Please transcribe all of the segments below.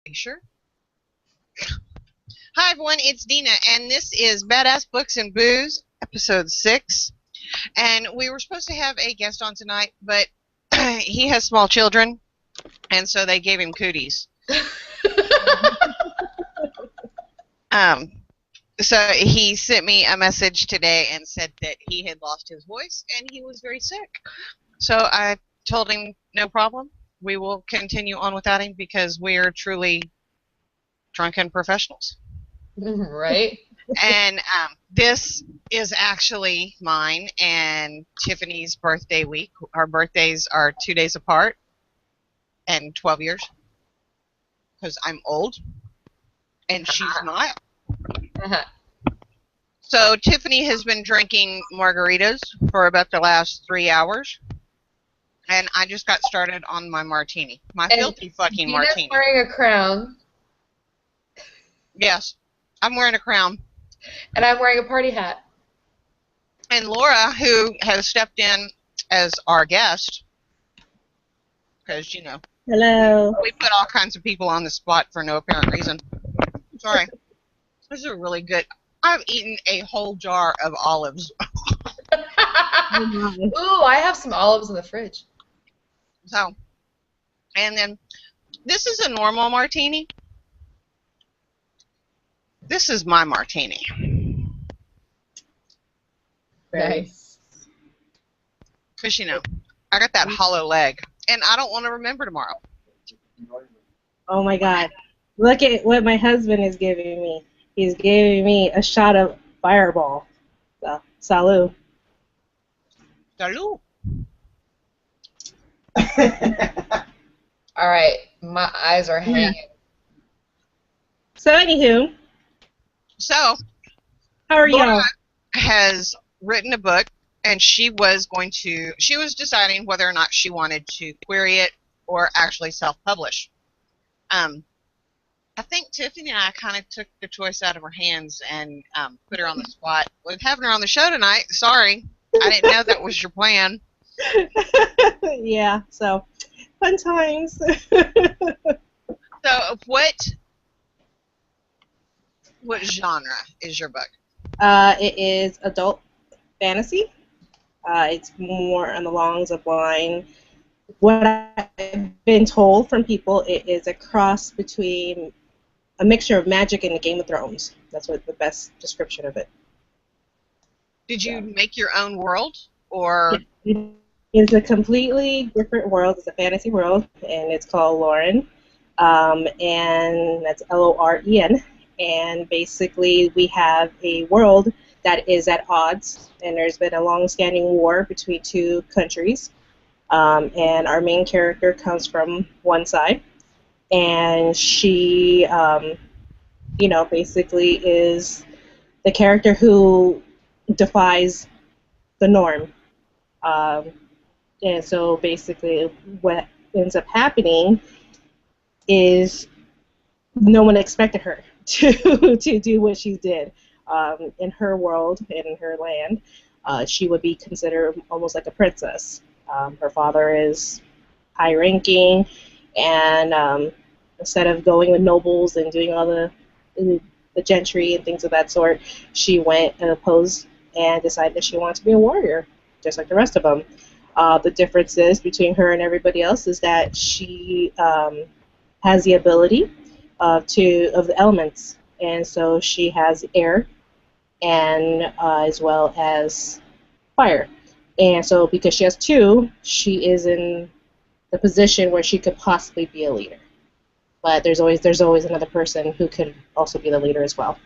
You sure? Hi, everyone. It's Dina, and this is Badass Books and Booze, episode 6. And we were supposed to have a guest on tonight, but he has small children, and so they gave him cooties. Um, so he sent me a message today and said that he had lost his voice and he was very sick. So I told him, no problem. We will continue on without him because we are truly drunken professionals. Right? And this is actually mine and Tiffany's birthday week. Our birthdays are 2 days apart and 12 years because I'm old and she's not. So Tiffany has been drinking margaritas for about the last 3 hours. And I just got started on my martini. My filthy fucking Dina's martini. Wearing a crown. Yes, I'm wearing a crown. And I'm wearing a party hat. And Laura, who has stepped in as our guest, because, you know, hello. We put all kinds of people on the spot for no apparent reason. Sorry. This is really good. I've eaten a whole jar of olives. Ooh, I have some olives in the fridge. So, and then this is a normal martini. This is my martini. Nice. Because, you know, I got that hollow leg. And I don't want to remember tomorrow. Oh my God. Look at what my husband is giving me. He's giving me a shot of Fireball. So, salud. Salud. All right, my eyes are hanging. So, anywho. So, how are Laura y'all? Has written a book, and she was deciding whether or not she wanted to query it or actually self-publish. I think Tiffany and I kind of took the choice out of her hands and put her on the spot. With having her on the show tonight, sorry, I didn't know that was your plan. Yeah, so fun times. So, what genre is your book? It is adult fantasy. It's more on the lines of line. What I've been told from people, it is a cross between a mixture of magic and Game of Thrones. That's what the best description of it. Did you make your own world, or? It's a completely different world. It's a fantasy world, and it's called Loren, and that's Loren. And basically, we have a world that is at odds, and there's been a long-standing war between two countries. And our main character comes from one side, and she, basically is the character who defies the norm. And so basically what ends up happening is no one expected her to do what she did. In her world, in her land, she would be considered almost like a princess. Her father is high-ranking, and instead of going with nobles and doing all the gentry and things of that sort, she went and opposed and decided that she wanted to be a warrior, just like the rest of them. The difference is between her and everybody else is that she has the ability of the elements, and so she has air and as well as fire. And so because she has two, she is in the position where she could possibly be a leader. But there's always another person who could also be the leader as well.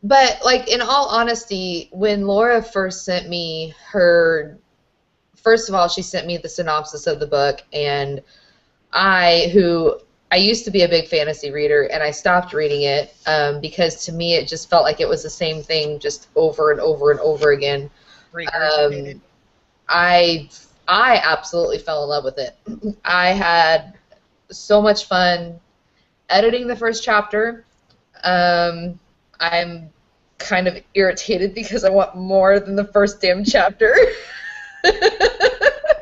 But, like, in all honesty, when Laura first sent me first of all, she sent me the synopsis of the book, and I used to be a big fantasy reader, and I stopped reading it because to me it just felt like it was the same thing just over and over and over again. I absolutely fell in love with it. I had so much fun editing the first chapter. I'm kind of irritated because I want more than the first damn chapter.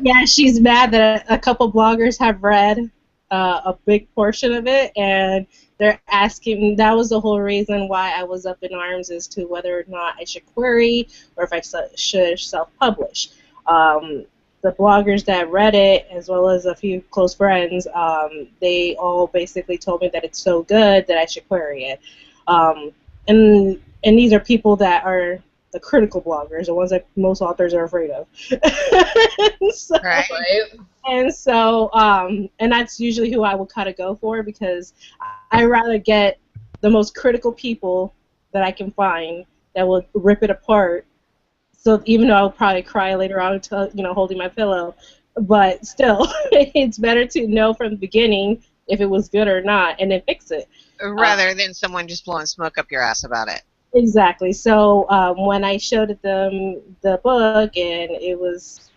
Yeah, she's mad that a couple bloggers have read a big portion of it, and they're asking. That was the whole reason why I was up in arms as to whether or not I should query or if I should self-publish. The bloggers that read it, as well as a few close friends, they all basically told me that it's so good that I should query it. And these are people that are the critical bloggers, the ones that most authors are afraid of. So, Right. and so, and that's usually who I will kind of go for, because I rather get the most critical people that I can find that will rip it apart. So even though I'll probably cry later on, holding my pillow, but still, it's better to know from the beginning if it was good or not, and then fix it. Rather than someone just blowing smoke up your ass about it. Exactly. So when I showed them the book, and it was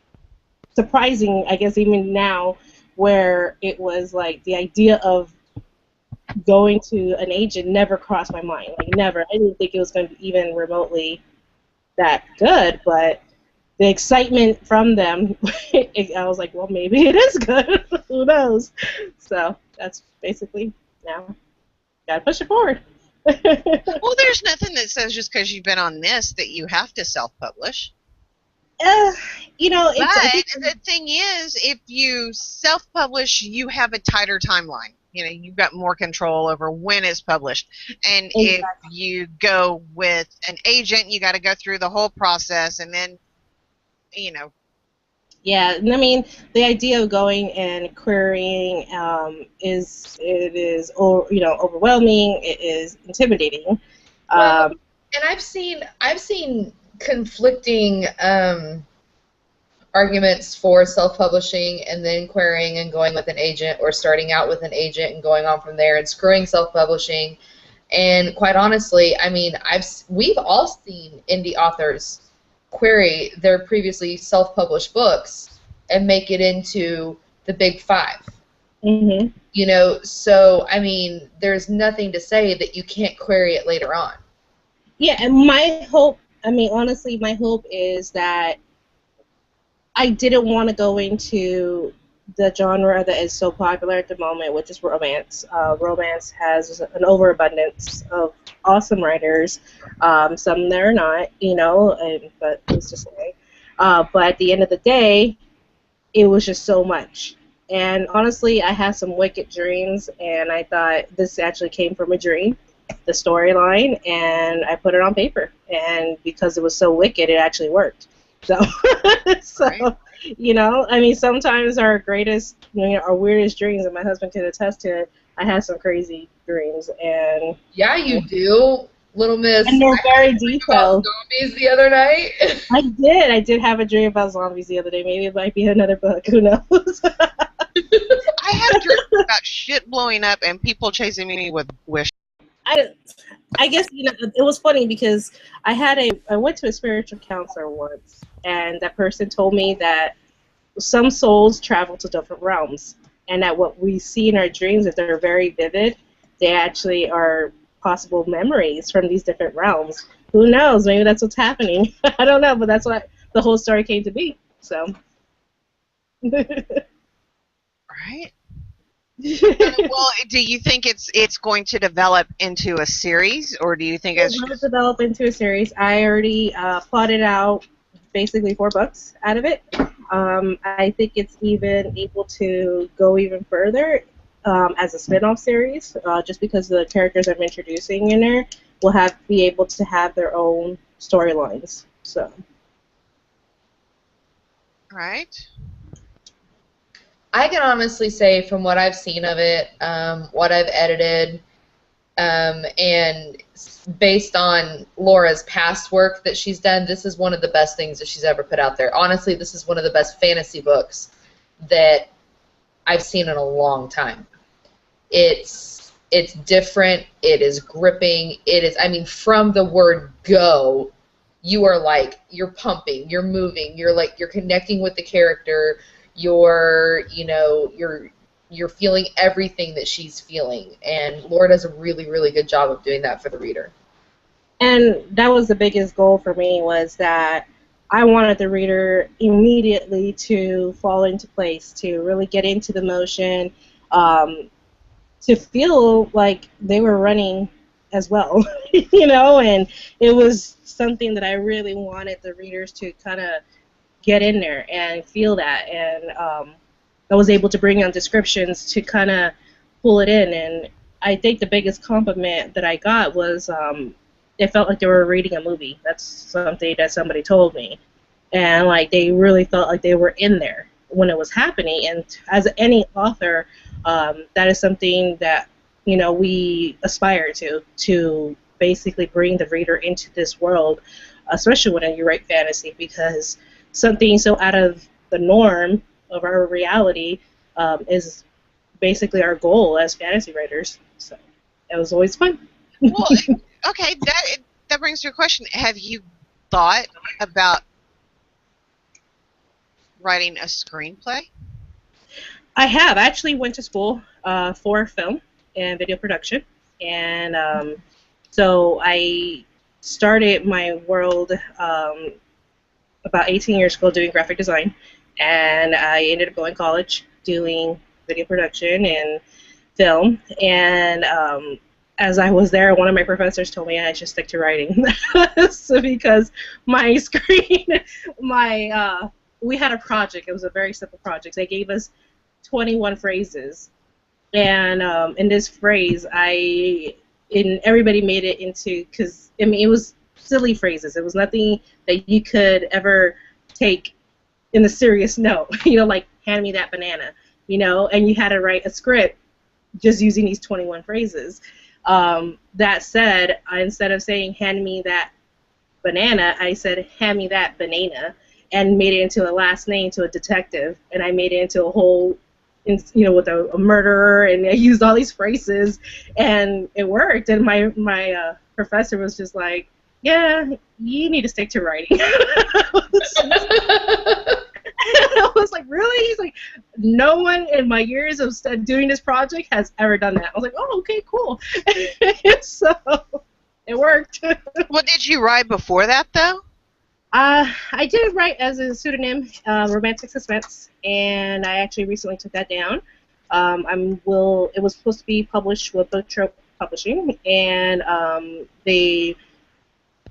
surprising, I guess even now, where it was like the idea of going to an agent never crossed my mind. Like, never. I didn't think it was going to be even remotely that good, but the excitement from them, I was like, well, maybe it is good. Who knows? So that's basically, now, gotta push it forward. Well, there's nothing that says just because you've been on this that you have to self-publish. But the thing is, if you self-publish, you have a tighter timeline. You've got more control over when it's published. And Exactly. if you go with an agent, you got to go through the whole process, and then, Yeah, and I mean, the idea of going and querying is overwhelming. It is intimidating. Well, and I've seen conflicting arguments for self-publishing and then querying and going with an agent, or starting out with an agent and going on from there and screwing self-publishing. And quite honestly, I mean, we've all seen indie authors query their previously self-published books and make it into the big five. Mm-hmm. So I mean, there's nothing to say that you can't query it later on. Yeah, and my hope is that I didn't want to go into the genre that is so popular at the moment, which is romance. Romance has an overabundance of awesome writers. Some that are not, but let's just say. But at the end of the day, it was just so much. And honestly, I had some wicked dreams, and I thought this actually came from a dream, the storyline, and I put it on paper. And because it was so wicked, it actually worked. So, Right. I mean, sometimes our greatest, our weirdest dreams, and my husband can attest to it, I had some crazy dreams. And yeah, you do, little miss. And they're very detailed. Zombies the other night. I did have a dream about zombies the other day. Maybe it might be another book. Who knows? I have dreams about shit blowing up and people chasing me with wish. I guess it was funny because I went to a spiritual counselor once, and that person told me that some souls travel to different realms, and that what we see in our dreams, if they're very vivid, they actually are possible memories from these different realms. Who knows? Maybe that's what's happening. I don't know, but that's what the whole story came to be. So. Right. Well, do you think it's going to develop into a series, or do you think it's going to develop into a series? I already plotted out basically 4 books out of it. I think it's even able to go even further as a spin-off series, just because the characters I'm introducing in there will be able to have their own storylines. So. Right. I can honestly say, from what I've seen of it, what I've edited, and based on Laura's past work that she's done, this is one of the best things that she's ever put out there. Honestly, this is one of the best fantasy books that I've seen in a long time. It's different. It is gripping. It is, I mean, from the word go, you're pumping, you're moving, you're connecting with the character. You're feeling everything that she's feeling, and Laura does a really, really good job of doing that for the reader. And that was the biggest goal for me, was that I wanted the reader immediately to fall into place, to really get into the motion, to feel like they were running as well, and it was something that I really wanted the readers to kind of get in there and feel that, and I was able to bring on descriptions to kind of pull it in, and I think the biggest compliment that I got was it felt like they were reading a movie. That's something that somebody told me, and like they really felt like they were in there when it was happening. And as any author, that is something that we aspire to basically bring the reader into this world, especially when you write fantasy, because something so out of the norm of our reality is basically our goal as fantasy writers. So it was always fun. Well, okay, that brings to a question. Have you thought about writing a screenplay? I have. I actually went to school for film and video production, and so I started my world about 18 years ago doing graphic design, and I ended up going to college doing video production and film, and as I was there, one of my professors told me I should stick to writing. So because my screen, we had a project. It was a very simple project. They gave us 21 phrases, and in this phrase, everybody made it into, because it was silly phrases. It was nothing that you could ever take in a serious note. Like hand me that banana. And you had to write a script just using these 21 phrases. That said, instead of saying hand me that banana, I said hand me that banana, and made it into a last name to a detective, and I made it into a whole, with a murderer, and I used all these phrases, and it worked. And my professor was just like, yeah, you need to stick to writing. I was like, really? He's like, no one in my years of doing this project has ever done that. I was like, oh, okay, cool. So it worked. What did you write before that, though? I did write as a pseudonym, romantic suspense, and I actually recently took that down. It was supposed to be published with Book Trope Publishing, and they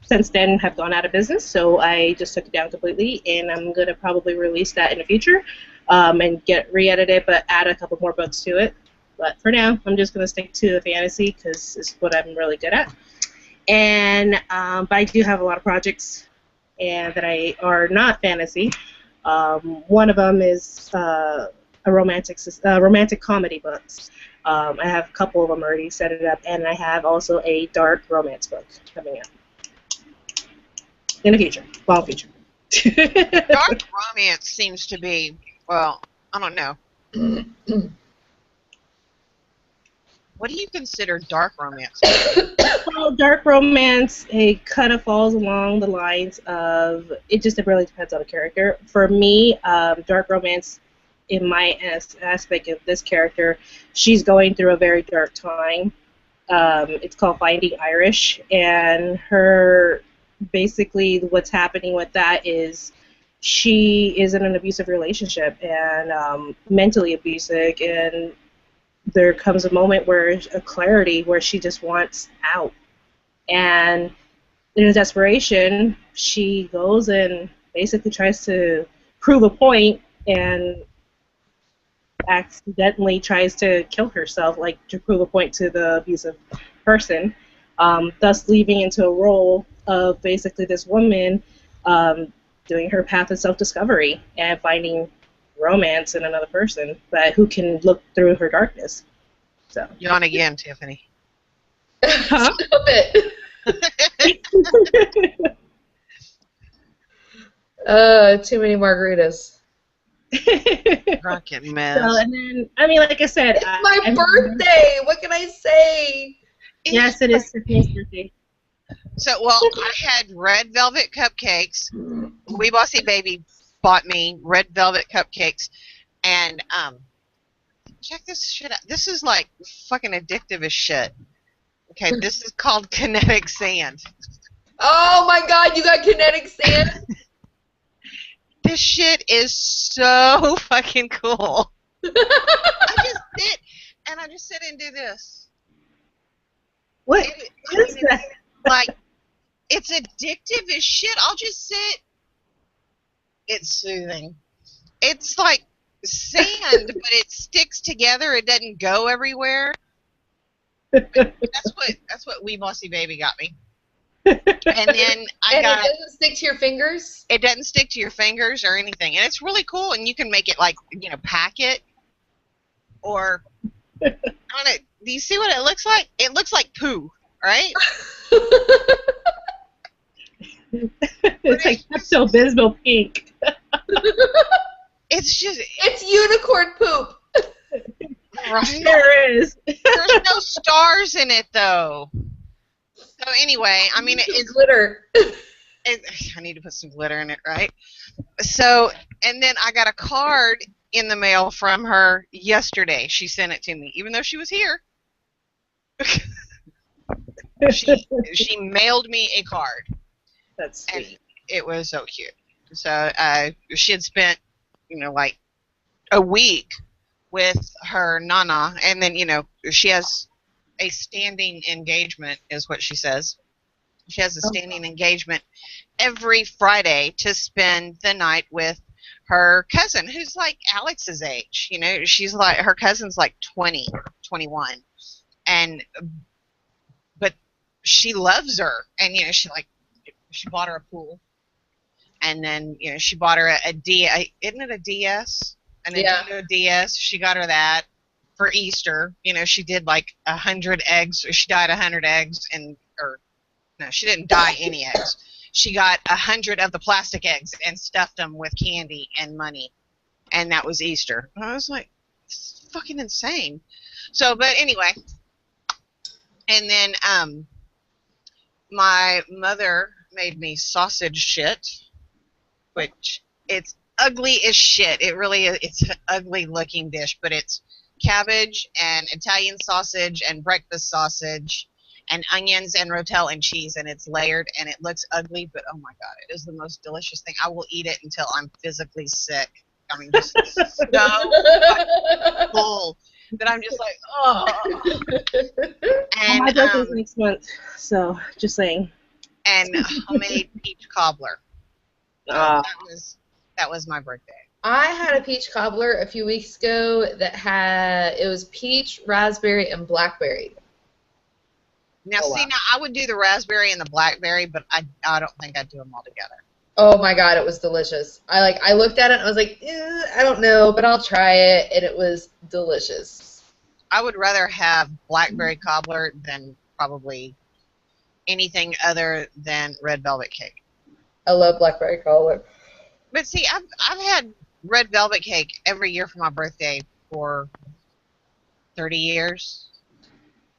since then have gone out of business, so I just took it down completely, and I'm going to probably release that in the future and get re-edited, but add a couple more books to it. But for now, I'm just going to stick to the fantasy because it's what I'm really good at. And but I do have a lot of projects that are not fantasy. One of them is romantic comedy books. I have a couple of them already set it up, and I have also a dark romance book coming out in the future, long future. Dark romance seems to be, well, I don't know. What do you consider dark romance? Well, dark romance, it kind of falls along the lines of, it just really depends on the character. For me, dark romance, in my aspect of this character, she's going through a very dark time. It's called Finding Irish, and basically what's happening with that is she is in an abusive relationship, and mentally abusive, and there comes a moment where a clarity where she just wants out, and in desperation she goes and basically tries to prove a point and accidentally tries to kill herself, like to prove a point to the abusive person, thus leaving into a role of basically this woman doing her path of self-discovery and finding romance in another person, but who can look through her darkness. So. Yawn again, Tiffany. Huh? Stop it. Too many margaritas. Drunken mess. So, and then, I mean, like I said, it's my birthday. What can I say? Yes, it is Tiffany's birthday. So, well, I had red velvet cupcakes. Wee Bossy Baby bought me red velvet cupcakes, and check this shit out. This is like fucking addictive as shit. Okay, this is called kinetic sand. Oh my god, you got kinetic sand? This shit is so fucking cool. I just sit and I just sit and do this. What It, is that? like, it's addictive as shit. I'll just sit. It's soothing. It's like sand, but it sticks together. It doesn't go everywhere. That's what Wee Bossy Baby got me. And then And it doesn't stick to your fingers? it doesn't stick to your fingers or anything, and it's really cool. And you can make it like, pack it, or I don't know. Do you see what it looks like? It looks like poo, right? It's like Pepto-Bismol pink. It's just It's unicorn poop. right. There is. There's no stars in it though. So anyway, I mean, it's Glitter. I need to put some glitter in it, right? So, and then I got a card in the mail from her yesterday. She sent it to me, even though she was here. She mailed me a card, That's and sweet. it was so cute. So she had spent, like a week with her nana, and then she has a standing engagement, is what she says. She has a standing engagement every Friday to spend the night with her cousin, who's like Alex's age. She's like, her cousin's like 20, 21. But she loves her. And, she bought her a pool. And then, she bought her isn't it a DS? A Nintendo DS. She got her that for Easter. She did like 100 eggs. She dyed 100 eggs no, she didn't dye any eggs. She got 100 of the plastic eggs and stuffed them with candy and money, and that was Easter. And I was like, it's fucking insane. So, but anyway, and then my mother made me sausage shit, which it's ugly as shit. It really is. It's an ugly looking dish, but it's cabbage and Italian sausage and breakfast sausage and onions and rotel and cheese, and it's layered, and it looks ugly, but oh my god, it is the most delicious thing. I will eat it until I'm physically sick. I mean, just so full that I'm just like, oh. And My birthday's next month, so just saying. and homemade peach cobbler. Ah. That was my birthday. I had a peach cobbler a few weeks ago it was peach, raspberry, and blackberry. Now, now I would do the raspberry and the blackberry, but I don't think I'd do them all together. Oh my god, it was delicious. I looked at it and I was like, I don't know, but I'll try it, and it was delicious. I would rather have blackberry cobbler than probably anything other than red velvet cake. I love blackberry cobbler. But see, I've had red velvet cake every year for my birthday for 30 years.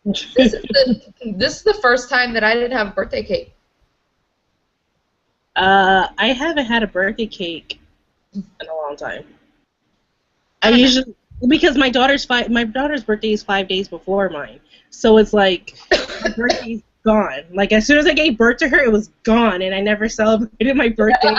This is the first time that I didn't have a birthday cake. I haven't had a birthday cake in a long time. I usually, because my daughter's birthday is 5 days before mine, so it's like my birthday's gone. Like as soon as I gave birth to her, it was gone, and I never celebrated my birthday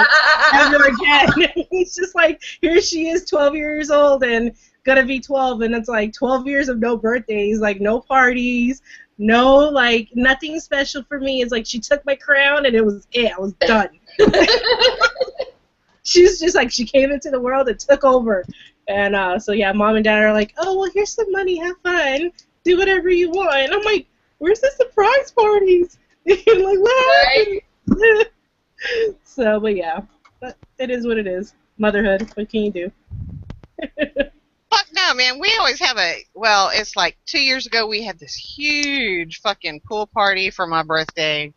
ever again. It's just like, here she is, 12 years old, and gonna be 12, and it's like 12 years of no birthdays, like no parties, no, like nothing special for me. It's like she took my crown, and it was it. I was done. She's just like, she came into the world and took over. And so yeah, mom and dad are like, oh, well, here's some money, have fun, do whatever you want. And I'm like, where's the surprise parties? Like, what happened? So, but yeah, but it is what it is. Motherhood, what can you do? Fuck no, man. We always have it's like 2 years ago we had this huge fucking pool party for my birthday.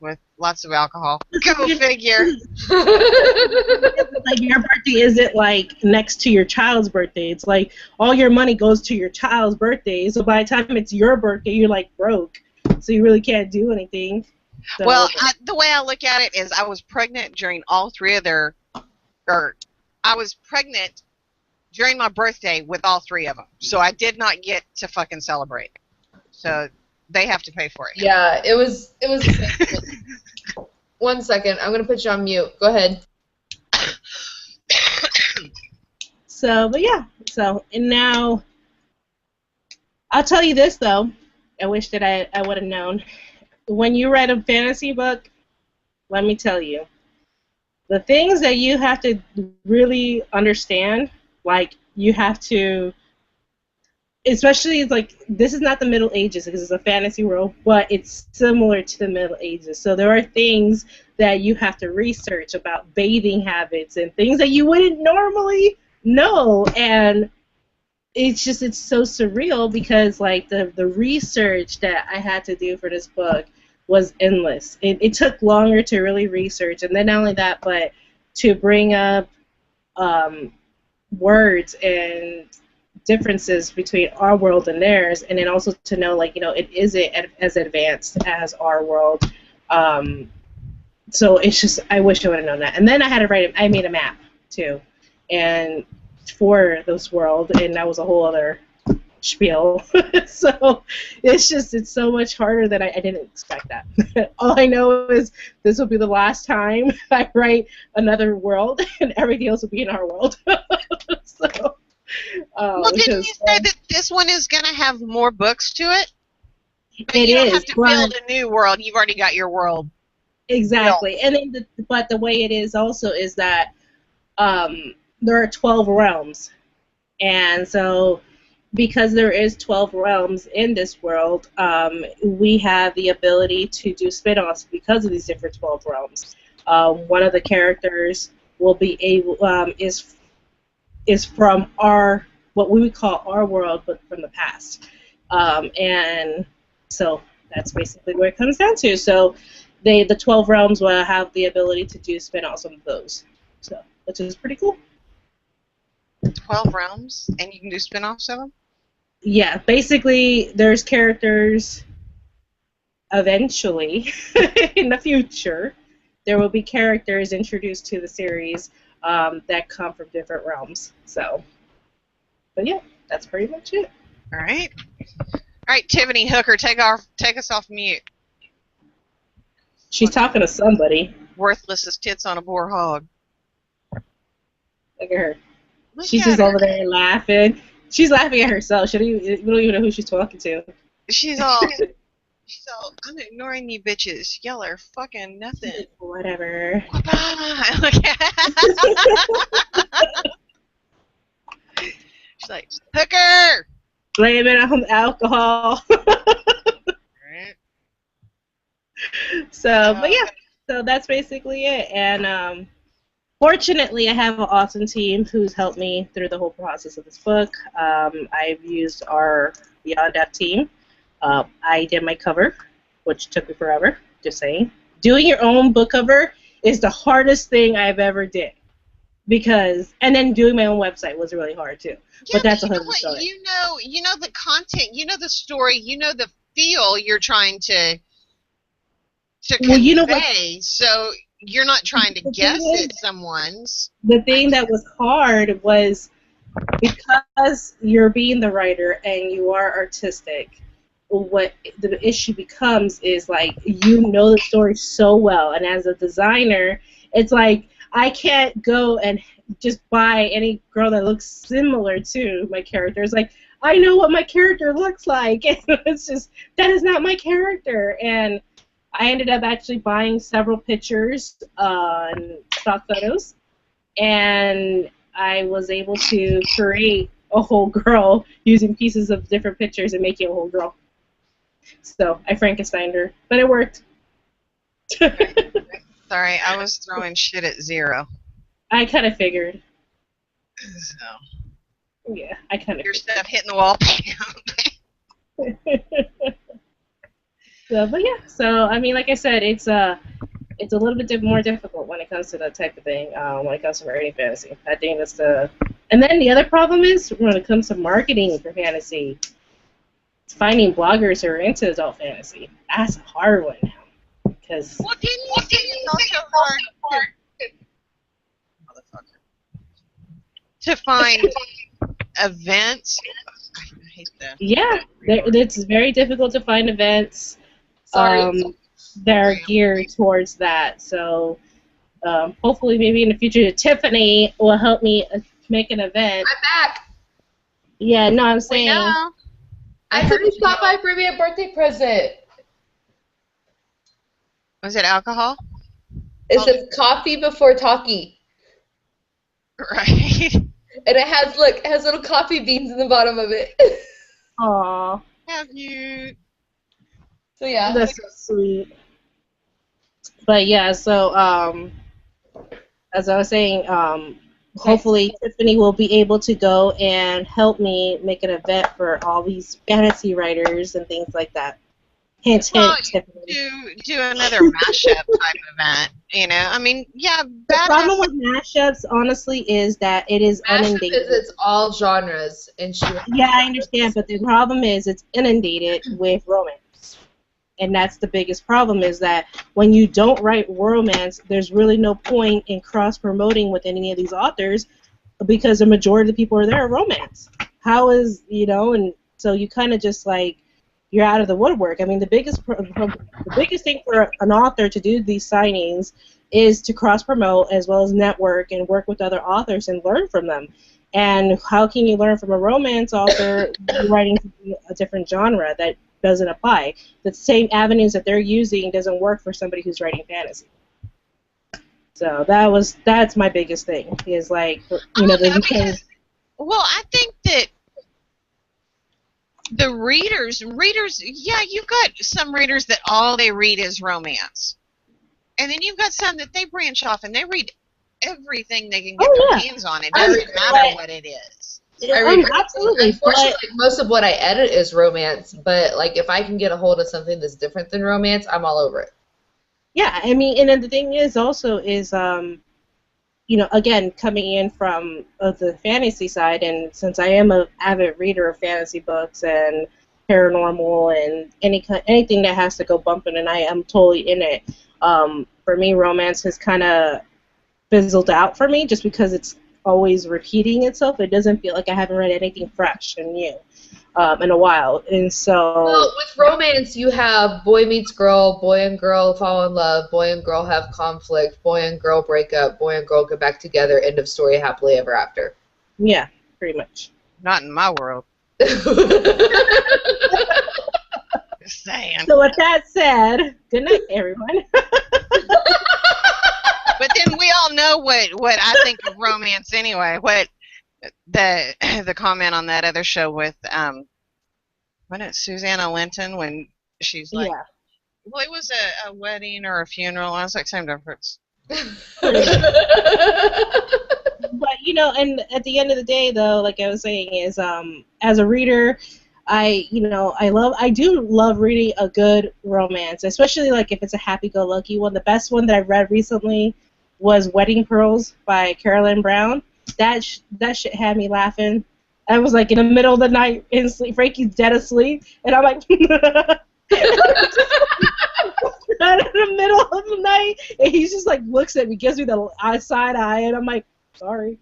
With lots of alcohol. Go figure. Like, your birthday isn't like next to your child's birthday. It's like all your money goes to your child's birthday. So by the time it's your birthday, you're like broke. So you really can't do anything. So, Well, the way I look at it is I was pregnant during all three of I was pregnant during my birthday with all three of them. So I did not get to fucking celebrate. So they have to pay for it. Yeah, it was. 1 second, I'm gonna put you on mute. Go ahead. So, but yeah. So, and now, I'll tell you this, though. I wish that I would have known. When you read a fantasy book, let me tell you, the things that you have to really understand, like, you have to, especially, like, this is not the Middle Ages because it's a fantasy world, but it's similar to the Middle Ages. So there are things that you have to research about bathing habits and things that you wouldn't normally know, and it's so surreal because, like, the research that I had to do for this book was endless. It took longer to really research, and then not only that, but to bring up words and differences between our world and theirs, and then also to know, like, it isn't as advanced as our world. So it's just, I wish I would have known that. And then I had to I made a map too, and for this world, and that was a whole other spiel. So it's so much harder than I didn't expect that. All I know is this will be the last time I write another world, and everything else will be in our world. So, well, didn't you say that this one is going to have more books to it? I mean, it you don't is, have to build a new world. You've already got your world. Exactly. Built. And then but the way it is also is that there are 12 realms. And so because there is 12 realms in this world, we have the ability to do spin-offs because of these different 12 realms. One of the characters will be able is from what we would call our world, but from the past. And so that's basically what it comes down to. So the 12 realms will have the ability to do spin-offs of those, so which is pretty cool. 12 realms, and you can do spin-offs of them? Yeah, basically there's characters eventually in the future. There will be characters introduced to the series that come from different realms. So, but yeah, that's pretty much it. All right, Tiffany Hooker, take us off mute. She's talking to somebody. Worthless as tits on a boar hog. Look at her. She's just over there laughing. She's laughing at herself. We don't even know who she's talking to. She's all, I'm ignoring you bitches. Y'all are fucking nothing. Whatever. She's like, Hooker! Blame it on alcohol. Right. So, but yeah, so that's basically it. And fortunately, I have an awesome team who's helped me through the whole process of this book. I've used our Beyond Death team. I did my cover, which took me forever, just saying. Doing your own book cover is the hardest thing I've ever did. And then doing my own website was really hard too. Yeah, but that's a whole story. You know the content, you know the story, you know the feel you're trying to convey. Well, you know what? So you're not trying to guess at someone's. The thing that was hard was because you're being the writer and you are artistic, what the issue becomes is, like, you know the story so well, and as a designer, it's like I can't go and just buy any girl that looks similar to my character. It's like, I know what my character looks like. It's just, that is not my character. And I ended up actually buying several pictures on stock photos, and I was able to create a whole girl using pieces of different pictures and making a whole girl. So I Frankensteined her, but it worked. Sorry, I was throwing shit at zero. I kind of figured. So. Yeah, I kind of. Your stuff hitting the wall. So, but yeah, so I mean, like I said, it's a little bit more difficult when it comes to that type of thing. When it comes to writing fantasy, I think that's And then the other problem is when it comes to marketing for fantasy, it's finding bloggers who are into adult fantasy. That's a hard one now, because. Well, didn't you say it's also hard to find events? I hate that. Yeah, it's very difficult to find events that are geared towards that. So hopefully maybe in the future Tiffany will help me make an event. I'm back. Yeah, no, I'm We saying. know. I heard you stopped by for me a birthday present. Was it alcohol? It says coffee before talkie. Right. And it has little coffee beans in the bottom of it. Aw, How cute. So yeah. that's so sweet. But yeah, so as I was saying, hopefully Tiffany will be able to go and help me make an event for all these fantasy writers and things like that. Hint, Well, Tiffany. do another mashup type event. You know, I mean, yeah, The problem with mashups, honestly, is that it is Mashup inundated. is it's all genres, and Yeah, I understand, but the problem is it's inundated with romance. And that's the biggest problem, is that when you don't write romance, there's really no point in cross-promoting with any of these authors because the majority of the people are there are romance. How is, and so you kind of just like, you're out of the woodwork. I mean, the biggest thing for an author to do these signings is to cross-promote as well as network and work with other authors and learn from them. And how can you learn from a romance author writing a different genre that doesn't apply? The same avenues that they're using doesn't work for somebody who's writing fantasy. So that's my biggest thing, is like, because, well, I think that the readers, yeah, you've got some readers that all they read is romance. And then you've got some that they branch off and they read everything they can get their hands on. It doesn't matter what it is. Absolutely. Unfortunately, most of what I edit is romance, but like if I can get a hold of something that's different than romance, I'm all over it. Yeah, I mean, and then the thing is also is, again, coming in from the fantasy side, and since I am an avid reader of fantasy books and paranormal and anything that has to go bumping, and I am totally in it. For me, romance has kind of fizzled out for me just because it's always repeating itself. It doesn't feel like I haven't read anything fresh and new in a while. And so, well, with romance, you have boy meets girl, boy and girl fall in love, boy and girl have conflict, boy and girl break up, boy and girl get back together, end of story, happily ever after. Yeah, pretty much. Not in my world. Just saying. So with that said, good night, everyone. But then we all know what I think of romance anyway. What the comment on that other show with what is Susanna Linton, when she's like, yeah. Well, it was a wedding or a funeral. I was like, same difference. But and at the end of the day, though, like I was saying, is as a reader, I do love reading a good romance, especially like if it's a happy-go-lucky one. The best one that I read recently was Wedding Pearls by Carolyn Brown. That shit had me laughing. I was like in the middle of the night in sleep. Frankie's dead asleep, and I'm like, in the middle of the night, and he just like looks at me, gives me the side eye, and I'm like, sorry.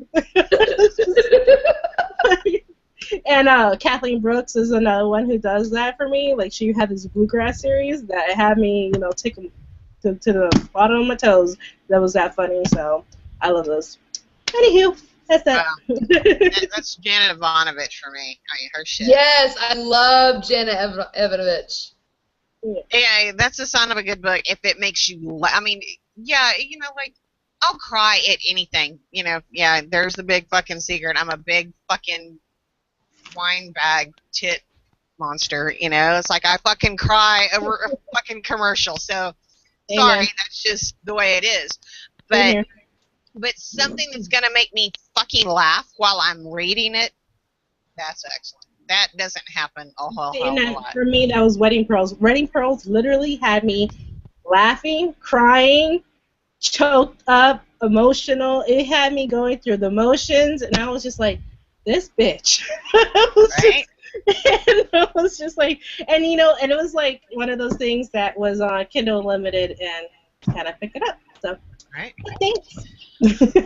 And Kathleen Brooks is another one who does that for me. Like, she had this bluegrass series that had me, tick to the bottom of my toes. That was that funny, so I love those. Anywho, that's that. Wow. That's Janet Ivanovich for me. I mean, her shit. Yes, I love Janet Ivanovich. Yeah, that's a sign of a good book if it makes you I mean, yeah, like, I'll cry at anything. Yeah, there's the big fucking secret. I'm a big fucking wine bag tit monster, It's like I fucking cry over a fucking commercial. So, sorry, that's just the way it is. But something that's going to make me fucking laugh while I'm reading it, that's excellent. That doesn't happen a whole lot. For me, that was Wedding Pearls. Wedding Pearls literally had me laughing, crying, choked up, emotional. It had me going through the motions, and I was just like, this bitch. Right? And it was just like, and it was like one of those things that was on Kindle Unlimited, and kind of picked it up. So, right. Thanks.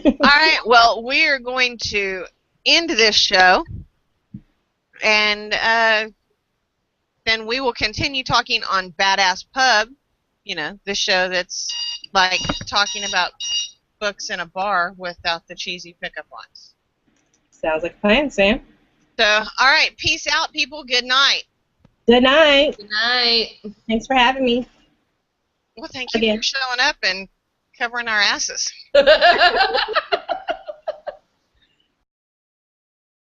All right. Well, we are going to end this show, and then we will continue talking on Badass Pub. The show that's like talking about books in a bar without the cheesy pickup lines. Sounds like a plan, Sam. So, all right, peace out, people. Good night. Good night. Good night. Thanks for having me. Well, thank you Again. for showing up and covering our asses.